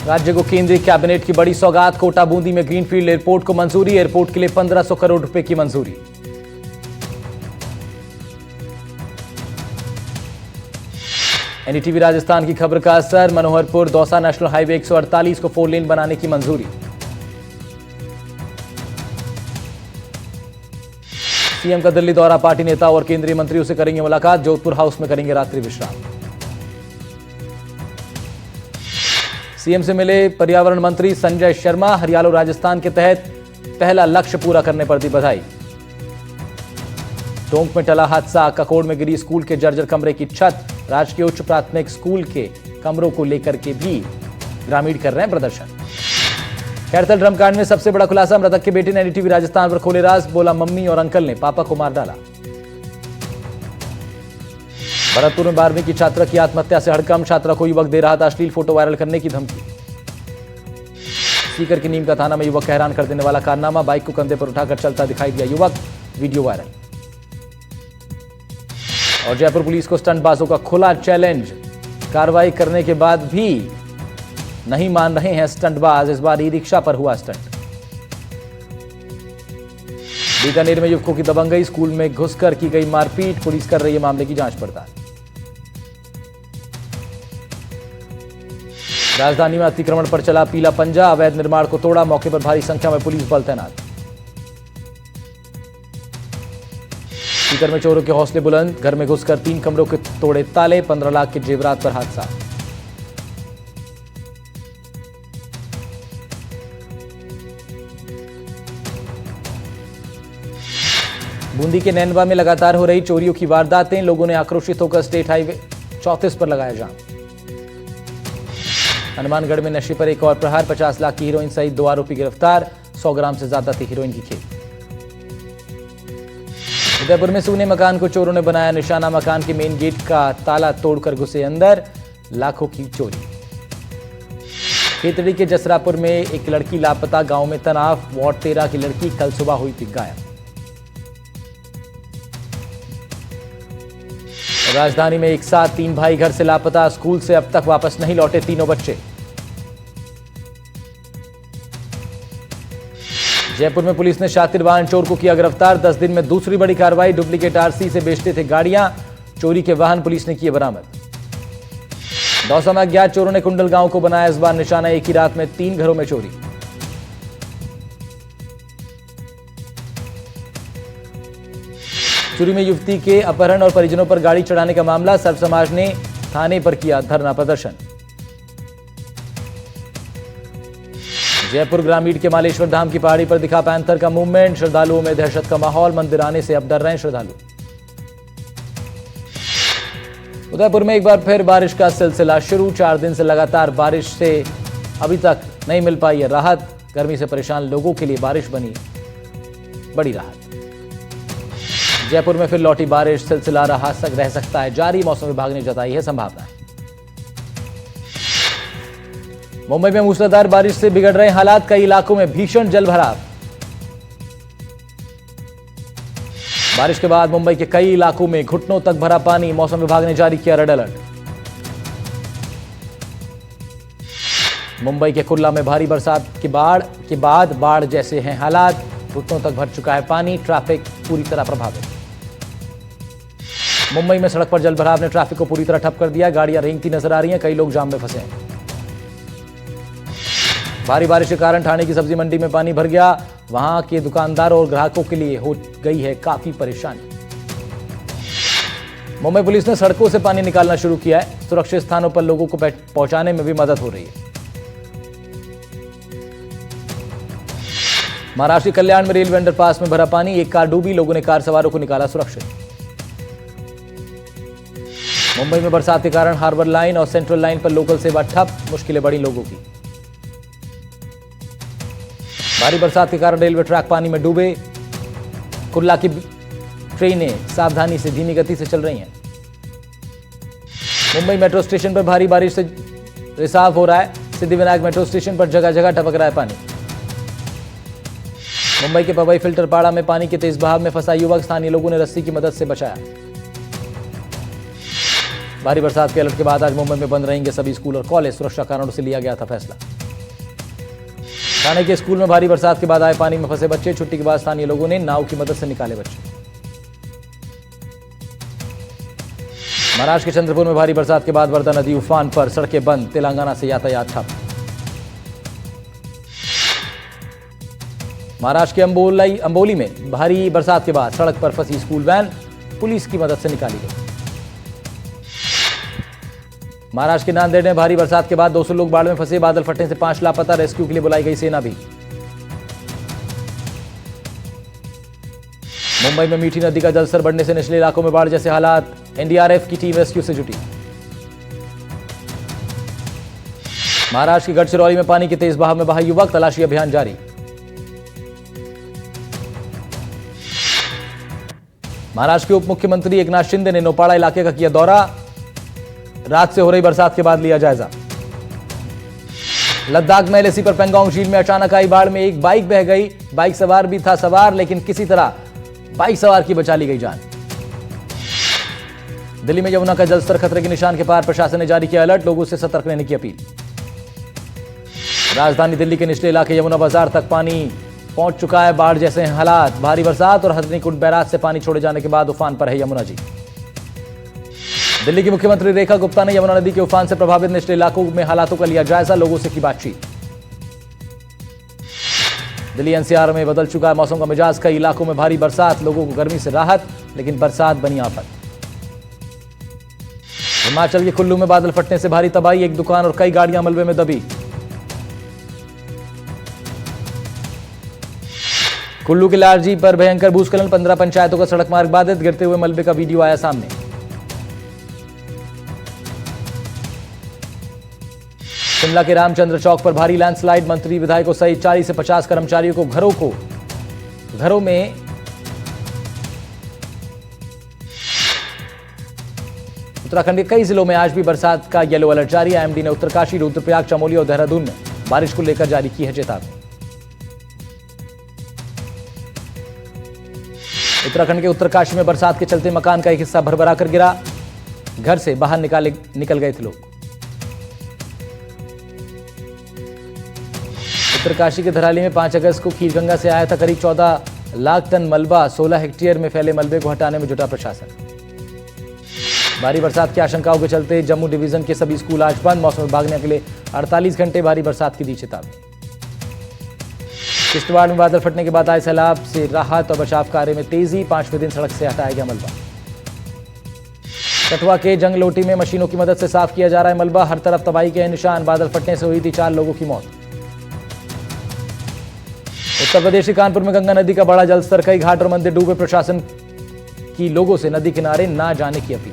राज्य को केंद्रीय कैबिनेट की बड़ी सौगात। कोटा बूंदी में ग्रीनफील्ड एयरपोर्ट को मंजूरी। एयरपोर्ट के लिए 1500 करोड़ रुपए की मंजूरी। एनडीटीवी राजस्थान की खबर का असर। मनोहरपुर दौसा नेशनल हाईवे 148 को 4 लेन बनाने की मंजूरी। सीएम का दिल्ली दौरा। पार्टी नेता और केंद्रीय मंत्रियों से करेंगे मुलाकात। जोधपुर हाउस में करेंगे रात्रि विश्राम। सीएम से मिले पर्यावरण मंत्री संजय शर्मा। हरियाणा राजस्थान के तहत पहला लक्ष्य पूरा करने पर दी बधाई। टोंक में टला हादसा। ककोड़ में गिरी स्कूल के जर्जर कमरे की छत। राजकीय उच्च प्राथमिक स्कूल के कमरों को लेकर के भी ग्रामीण कर रहे हैं प्रदर्शन। खैरथल ड्रम कांड में सबसे बड़ा खुलासा। मृतक के बेटे ने एनडीटीवी राजस्थान पर खोले राज। बोला मम्मी और अंकल ने पापा को मार डाला। भरतपुर में 12वीं की छात्रा की आत्महत्या से हड़कंप। छात्रा को युवक दे रहा था अश्लील फोटो वायरल करने की धमकी। सीकर की नीम का थाना में युवक हैरान कर देने वाला कारनामा। बाइक को कंधे पर उठाकर चलता दिखाई दिया युवक। Video viral. और जयपुर पुलिस को स्टंटबाजों का खुला चैलेंज। कार्रवाई करने के बाद भी नहीं मान रहे हैं स्टंटबाज। इस बार ई रिक्शा पर हुआ स्टंट। बीकानेर में युवकों की दबंगई। स्कूल में घुसकर की गई मारपीट। पुलिस कर रही है मामले की जांच पड़ताल। राजधानी में अतिक्रमण पर चला पीला पंजा। अवैध निर्माण को तोड़ा। मौके पर भारी संख्या में पुलिस बल तैनात। सीकर में चोरों के हौसले बुलंद। घर में घुसकर 3 कमरों के तोड़े ताले। 15 लाख के जेवरात पर हादसा। बूंदी के नैनवा में लगातार हो रही चोरियों की वारदातें। लोगों ने आक्रोशित होकर स्टेट हाईवे 34 पर लगाया जाम। हनुमानगढ़ में नशे पर एक और प्रहार। 50 लाख की हीरोइन सहित 2 आरोपी गिरफ्तार। 100 ग्राम से ज्यादा थी हीरोइन की खेप। उदयपुर में सूने मकान को चोरों ने बनाया निशाना। मकान के मेन गेट का ताला तोड़कर घुसे अंदर। लाखों की चोरी। खेतड़ी के जसरापुर में एक लड़की लापता। गांव में तनाव। वार्ड 13 की लड़की कल सुबह हुई थी गायब। राजधानी में एक साथ 3 भाई घर से लापता। स्कूल से अब तक वापस नहीं लौटे तीनों बच्चे। जयपुर में पुलिस ने शातिर वाहन चोर को किया गिरफ्तार। 10 दिन में दूसरी बड़ी कार्रवाई। डुप्लीकेट आरसी से बेचते थे गाड़ियां। चोरी के वाहन पुलिस ने किए बरामद। दौसा में अज्ञात चोरों ने कुंडल गांव को बनाया इस बार निशाना। एक ही रात में 3 घरों में चोरी। चुरी में युवती के अपहरण और परिजनों पर गाड़ी चढ़ाने का मामला। सर्व समाज ने थाने पर किया धरना प्रदर्शन। जयपुर ग्रामीण के मालेश्वर धाम की पहाड़ी पर दिखा पैंथर का मूवमेंट। श्रद्धालुओं में दहशत का माहौल। मंदिर आने से अब डर रहे हैं श्रद्धालु। उदयपुर में एक बार फिर बारिश का सिलसिला शुरू। 4 दिन से लगातार बारिश से अभी तक नहीं मिल पाई है राहत। गर्मी से परेशान लोगों के लिए बारिश बनी बड़ी राहत। जयपुर में फिर लौटी बारिश। सिलसिला रह सकता है जारी। मौसम विभाग ने जताई है संभावना। मुंबई में मूसलाधार बारिश से बिगड़ रहे हालात। कई इलाकों में भीषण जलभराव। बारिश के बाद मुंबई के कई इलाकों में घुटनों तक भरा पानी। मौसम विभाग ने जारी किया रेड अलर्ट। मुंबई के कुर्ला में भारी बरसात के बाद बाढ़ जैसे हैं हालात। घुटनों तक भर चुका है पानी। ट्रैफिक पूरी तरह प्रभावित। मुंबई में सड़क पर जलभराव ने ट्रैफिक को पूरी तरह ठप कर दिया। गाड़ियां रेंगती नजर आ रही हैं। कई लोग जाम में फंसे हैं। भारी बारिश के कारण ठाणे की सब्जी मंडी में पानी भर गया। वहां के दुकानदारों और ग्राहकों के लिए हो गई है काफी परेशानी। मुंबई पुलिस ने सड़कों से पानी निकालना शुरू किया है। सुरक्षित स्थानों पर लोगों को पहुंचाने में भी मदद हो रही है। महाराष्ट्र के कल्याण में रेलवे अंडरपास में भरा पानी। एक कार डूबी। लोगों ने कार सवारों को निकाला सुरक्षित। मुंबई में बरसात के कारण हार्बर लाइन और सेंट्रल लाइन पर लोकल सेवा ठप। मुश्किलें बढ़ी लोगों की। भारी बरसात के कारण रेलवे ट्रैक पानी में डूबे। कुर्ला की ट्रेनें सावधानी से धीमी गति से चल रही हैं। मुंबई मेट्रो स्टेशन पर भारी बारिश से रिसाव हो रहा है। सिद्धिविनायक मेट्रो स्टेशन पर जगह जगह टपक रहा है पानी। मुंबई के पवई फिल्टर पाड़ा में पानी के तेज बहाव में फंसा युवक। स्थानीय लोगों ने रस्सी की मदद से बचाया। भारी बरसात के अलर्ट के बाद आज मुंबई में बंद रहेंगे सभी स्कूल और कॉलेज। सुरक्षा कारणों से लिया गया था फैसला। ठाणे के स्कूल में भारी बरसात के बाद आए पानी में फंसे बच्चे। छुट्टी के बाद स्थानीय लोगों ने नाव की मदद से निकाले बच्चे। महाराष्ट्र के चंद्रपुर में भारी बरसात के बाद वर्धा नदी उफान पर, सड़कें बंद, तेलंगाना से यातायात ठप। महाराष्ट्र के अंबोली में भारी बरसात के बाद सड़क पर फंसी स्कूल वैन, पुलिस की मदद से निकाली गई। महाराष्ट्र के नांदेड़ में भारी बरसात के बाद 200 लोग बाढ़ में फंसे। बादल फटने से 5 लापता, रेस्क्यू के लिए बुलाई गई सेना भी। मुंबई में मीठी नदी का जलस्तर बढ़ने से निचले इलाकों में बाढ़ जैसे हालात। एनडीआरएफ की टीम रेस्क्यू से जुटी। महाराष्ट्र की गढ़चिरौली में पानी के तेज बहाव में बहा युवक, तलाशी अभियान जारी। महाराष्ट्र के उप मुख्यमंत्री एकनाथ शिंदे ने नौपाड़ा इलाके का किया दौरा। रात से हो रही बरसात के बाद लिया जायजा। लद्दाख में एलएसी पर पेंगोंग झील में अचानक आई बाढ़ में एक बाइक बह गई। बाइक सवार भी था सवार, लेकिन किसी तरह बाइक सवार की बचा ली गई जान। दिल्ली में यमुना का जलस्तर खतरे के निशान के पार, प्रशासन ने जारी किया अलर्ट, लोगों से सतर्क रहने की अपील। राजधानी दिल्ली के निचले इलाके यमुना बाजार तक पानी पहुंच चुका है। बाढ़ जैसे हालात। भारी बरसात और हथनीकुंड बैराज से पानी छोड़े जाने के बाद उफान पर है यमुना जी। दिल्ली की मुख्यमंत्री रेखा गुप्ता ने यमुना नदी के उफान से प्रभावित निचले इलाकों में हालातों का लिया जायजा, लोगों से की बातचीत। दिल्ली एनसीआर में बदल चुका है मौसम का मिजाज। कई इलाकों में भारी बरसात, लोगों को गर्मी से राहत, लेकिन बरसात बनी आफत। हिमाचल के कुल्लू में बादल फटने से भारी तबाही, एक दुकान और कई गाड़ियां मलबे में दबी। कुल्लू के लारजी पर भयंकर भूस्खलन, 15 पंचायतों का सड़क मार्ग बाधित, गिरते हुए मलबे का वीडियो आया सामने। शिमला के रामचंद्र चौक पर भारी लैंडस्लाइड, मंत्री विधायकों सहित 40 से 50 कर्मचारियों को घरों में उत्तराखंड के कई जिलों में आज भी बरसात का येलो अलर्ट जारी। आईएमडी ने उत्तरकाशी, रुद्रप्रयाग, चमोली और देहरादून में बारिश को लेकर जारी की है चेतावनी। उत्तराखंड के उत्तरकाशी में बरसात के चलते मकान का एक हिस्सा भरभरा कर गिरा। घर से बाहर निकल गए थे लोग। उत्तरकाशी के धराली में 5 अगस्त को खीरगंगा से आया था करीब 14 लाख टन मलबा। 16 हेक्टेयर में फैले मलबे को हटाने में जुटा प्रशासन। भारी बरसात की आशंकाओं के चलते जम्मू डिवीजन के सभी स्कूल आज बंद। मौसम विभाग ने अगले 48 घंटे भारी बरसात की दी चेतावनी। किश्तवाड़ में बादल फटने के बाद आए सैलाब से राहत और बचाव कार्य में तेजी। 5वें दिन सड़क से हटाया गया मलबा। कठुआ के जंगलोटी में मशीनों की मदद से साफ किया जा रहा है मलबा। हर तरफ तबाही के निशान। बादल फटने से हुई थी 4 लोगों की मौत। उत्तर प्रदेश के कानपुर में गंगा नदी का बड़ा जलस्तर, कई घाट और मंदिर डूबे। प्रशासन की लोगों से नदी किनारे ना जाने की अपील।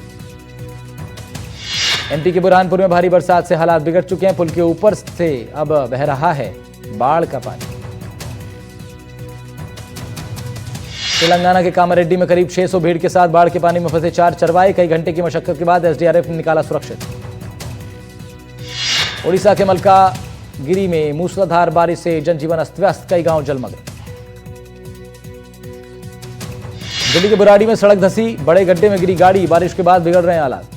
एमपी के बुरहानपुर में भारी बरसात से हालात बिगड़ चुके हैं। पुल के ऊपर से अब बह रहा है बाढ़ का पानी। तेलंगाना के कामारेड्डी में करीब 600 भीड़ के साथ बाढ़ के पानी में फंसे 4 चरवाहे। कई घंटे की मशक्कत के बाद एसडीआरएफ ने निकाला सुरक्षित। ओडिशा के मलकागिरी में मूसलाधार बारिश से जनजीवन अस्त व्यस्त, कई गांव जलमग्न। दिल्ली के बुराड़ी में सड़क धंसी, बड़े गड्ढे में गिरी गाड़ी। बारिश के बाद बिगड़ रहे हैं हालात।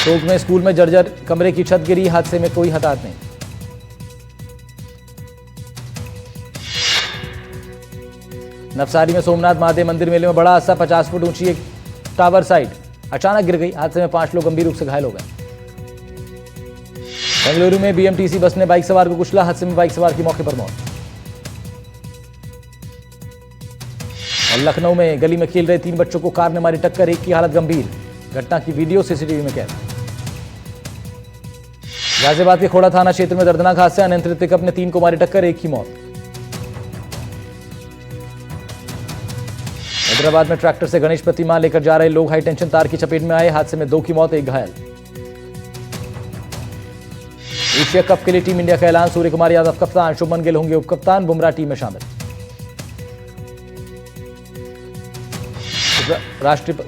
टोंक में स्कूल में जर्जर कमरे की छत गिरी, हादसे में कोई हताहत नहीं। नवसारी में सोमनाथ महादेव मंदिर मेले में बड़ा हादसा, 50 फुट ऊंची एक टावर साइट अचानक गिर गई। हादसे में 5 लोग गंभीर रूप से घायल हो गए। बेंगलुरु में बीएमटीसी बस ने बाइक सवार को कुचला, हादसे में बाइक सवार की मौके पर मौत। और लखनऊ में गली में खेल रहे 3 बच्चों को कार ने मारी टक्कर, एक की हालत गंभीर। घटना की वीडियो सीसीटीवी में कैद। गाजियाबाद के खोड़ा थाना क्षेत्र में दर्दनाक हादसा, अनियंत्रित पिकअप ने 3 को मारी टक्कर, एक की मौत। हैदराबाद में ट्रैक्टर से गणेश प्रतिमा लेकर जा रहे लोग हाई टेंशन तार की चपेट में आए, हादसे में 2 की मौत, 1 घायल। एशिया कप के लिए टीम इंडिया का ऐलान, सूर्य कुमार यादव कप्तान, शुभमन गिल होंगे उपकप्तान, बुमराह टीम में शामिल।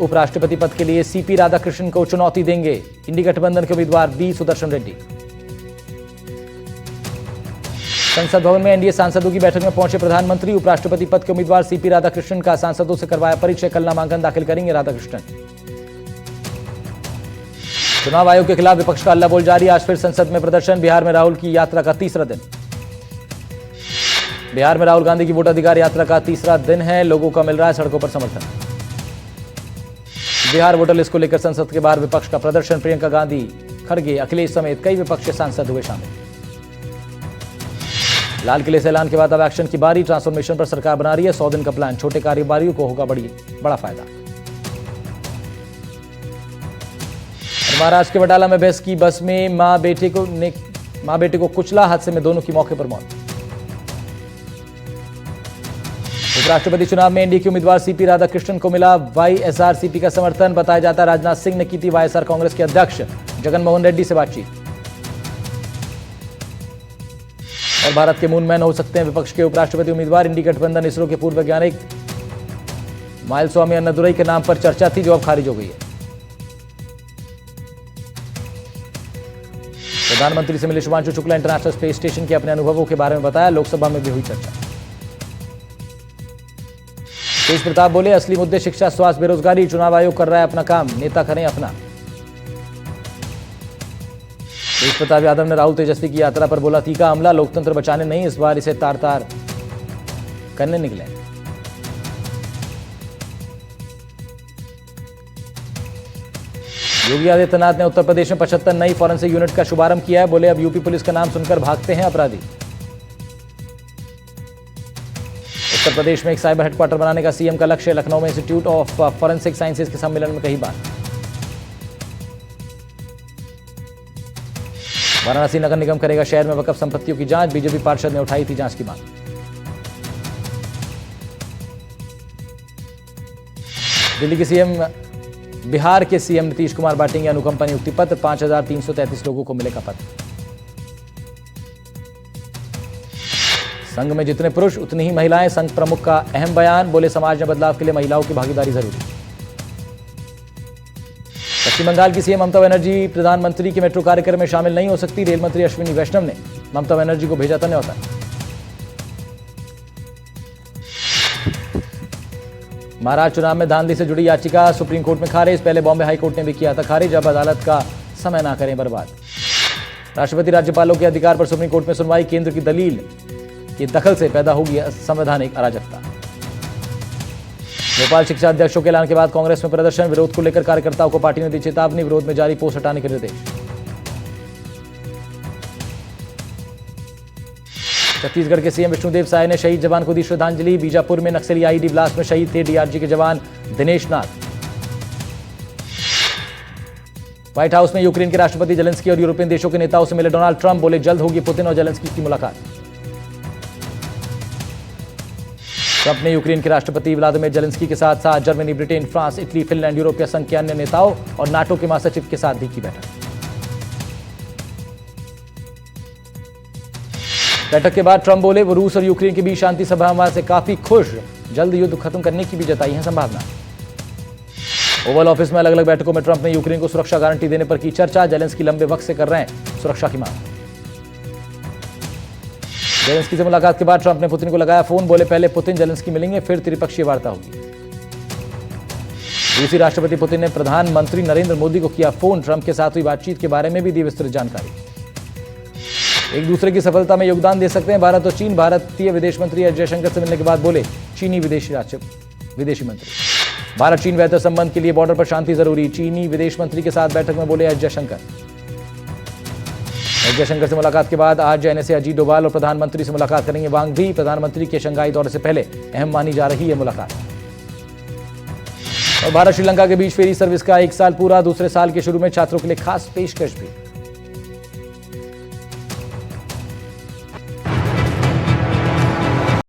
उपराष्ट्रपति पद के लिए सीपी राधाकृष्णन को चुनौती देंगे इंडी गठबंधन के उम्मीदवार बी सुदर्शन रेड्डी। संसद भवन में एनडीए सांसदों की बैठक में पहुंचे प्रधानमंत्री। उपराष्ट्रपति पद के उम्मीदवार सीपी राधाकृष्णन का सांसदों से करवाया परिचय। कल नामांकन दाखिल करेंगे राधाकृष्णन। चुनाव आयोग के खिलाफ विपक्ष का हल्ला बोल जारी। आज फिर संसद में प्रदर्शन। बिहार में राहुल की यात्रा का तीसरा दिन। बिहार में राहुल गांधी की वोटाधिकार यात्रा का तीसरा दिन है। लोगों का मिल रहा है सड़कों पर समर्थन। बिहार वोटर लिस्ट को लेकर संसद के बाहर विपक्ष का प्रदर्शन। प्रियंका गांधी, खड़गे, अखिलेश समेत कई विपक्षी सांसद हुए शामिल। लाल किले से ऐलान के बाद अब एक्शन की बारी। ट्रांसफॉर्मेशन पर सरकार बना रही है 100 दिन का प्लान। छोटे कारोबारियों को होगा बड़ा फायदा। महाराष्ट्र के वडाला में बस की बस में मां बेटे को कुचला। हादसे में दोनों की मौके पर मौत। उपराष्ट्रपति चुनाव में एनडीए के उम्मीदवार सीपी राधाकृष्णन को मिला वाईएसआरसीपी का समर्थन। बताया जाता है राजनाथ सिंह ने की थी वाईएसआर कांग्रेस के अध्यक्ष जगनमोहन रेड्डी से बातचीत। और भारत के मूनमैन हो सकते हैं विपक्ष के उपराष्ट्रपति उम्मीदवार। इंडी गठबंधन इसरो के पूर्व वैज्ञानिक माइलस्वामी अन्नादुरई के नाम पर चर्चा थी, जो अब खारिज हो गई है। प्रधानमंत्री से मिले Shubhanshu Shukla. International space station के अपने अनुभवों के बारे में बताया। लोकसभा में भी हुई चर्चा। तेज प्रताप बोले असली मुद्दे शिक्षा, स्वास्थ्य, बेरोजगारी। चुनाव आयोग कर रहा है अपना काम, नेता करें अपना। तेज प्रताप यादव ने राहुल तेजस्वी की यात्रा पर बोला तीखा हमला। लोकतंत्र बचाने नहीं, इस बार इसे तार तार करने निकले। योगी आदित्यनाथ ने उत्तर प्रदेश में 75 नई फॉरेंसिक यूनिट का शुभारंभ किया है। बोले अब यूपी पुलिस का नाम सुनकर भागते हैं अपराधी। उत्तर प्रदेश में एक साइबर हेडक्वार्टर बनाने का सीएम का लक्ष्य। लखनऊ में इंस्टीट्यूट ऑफ फॉरेंसिक साइंसेज के सम्मेलन में कही बात। वाराणसी नगर निगम करेगा शहर में वक्फ संपत्तियों की जांच। बीजेपी पार्षद ने उठाई थी जांच की मांग। बिहार के सीएम नीतीश कुमार बांटेंगे अनुकंपा नियुक्ति पत्र। 5333 लोगों को मिलेगा पत्र। संघ में जितने पुरुष उतनी ही महिलाएं। संघ प्रमुख का अहम बयान। बोले समाज में बदलाव के लिए महिलाओं की भागीदारी जरूरी। पश्चिम बंगाल की सीएम ममता बनर्जी प्रधानमंत्री के मेट्रो कार्यक्रम में शामिल नहीं हो सकती। रेल मंत्री अश्विनी वैष्णव ने ममता बनर्जी को भेजा था न्योता। महाराष्ट्र चुनाव में धांधली से जुड़ी याचिका सुप्रीम कोर्ट में खारिज। पहले बॉम्बे हाई कोर्ट ने भी किया था खारिज। अब अदालत का समय ना करें बर्बाद। राष्ट्रपति राज्यपालों के अधिकार पर सुप्रीम कोर्ट में सुनवाई। केंद्र की दलील के दखल से पैदा होगी संवैधानिक अराजकता। भोपाल शिक्षा अध्यक्षों के ऐलान के बाद कांग्रेस में प्रदर्शन। विरोध को लेकर कार्यकर्ताओं को पार्टी ने दी चेतावनी। विरोध में जारी पोस्ट हटाने के निर्देश। छत्तीसगढ़ के सीएम विष्णुदेव साय ने शहीद जवान को दी श्रद्धांजलि। बीजापुर में नक्सली आईईडी ब्लास्ट में शहीद थे डीआरजी के जवान दिनेश नाथ। व्हाइट हाउस में यूक्रेन के राष्ट्रपति जेलेंस्की और यूरोपियन देशों के नेताओं से मिले डोनाल्ड ट्रंप। बोले जल्द होगी पुतिन और जेलेंस्की की मुलाकात। ट्रंप ने यूक्रेन के राष्ट्रपति व्लादिमीर जेलेंस्की के साथ साथ Germany, Britain, France, Italy, Finland, यूरोपीय संघ के अन्य नेताओं और नाटो के महासचिव के साथ भी की बैठक के बाद ट्रंप बोले वो रूस और यूक्रेन के बीच शांति संभावना से काफी खुश। जल्द युद्ध खत्म करने की भी जताई है संभावना। ओवल ऑफिस में अलग अलग बैठकों में ट्रंप ने यूक्रेन को सुरक्षा गारंटी देने पर की चर्चा। जेलेंस्की लंबे वक्त से कर रहे हैं सुरक्षा की मांग। जेलेंस्की से मुलाकात के बाद ट्रंप ने पुतिन को लगाया फोन। बोले पहले पुतिन जेलेंस्की मिलेंगे, फिर त्रिपक्षीय वार्ता होगी। रूसी राष्ट्रपति पुतिन ने प्रधानमंत्री नरेंद्र मोदी को किया फोन। ट्रंप के साथ हुई बातचीत के बारे में भी दी विस्तृत जानकारी। एक दूसरे की सफलता में योगदान दे सकते हैं भारत और चीन। भारतीय विदेश मंत्री एस जयशंकर से मिलने के बाद बोले चीनी विदेशी मंत्री भारत चीन बेहतर संबंध के लिए बॉर्डर पर शांति जरूरी। चीनी विदेश मंत्री के साथ बैठक में बोले एस जयशंकर। एस जयशंकर से मुलाकात के बाद आज एनएसए अजीत डोभाल और प्रधानमंत्री से मुलाकात करेंगे वांग भी। प्रधानमंत्री के शंघाई दौरे से पहले अहम मानी जा रही है मुलाकात। और भारत श्रीलंका के बीच फेरी सर्विस का 1 साल पूरा। दूसरे साल के शुरू में छात्रों के लिए खास पेशकश भी।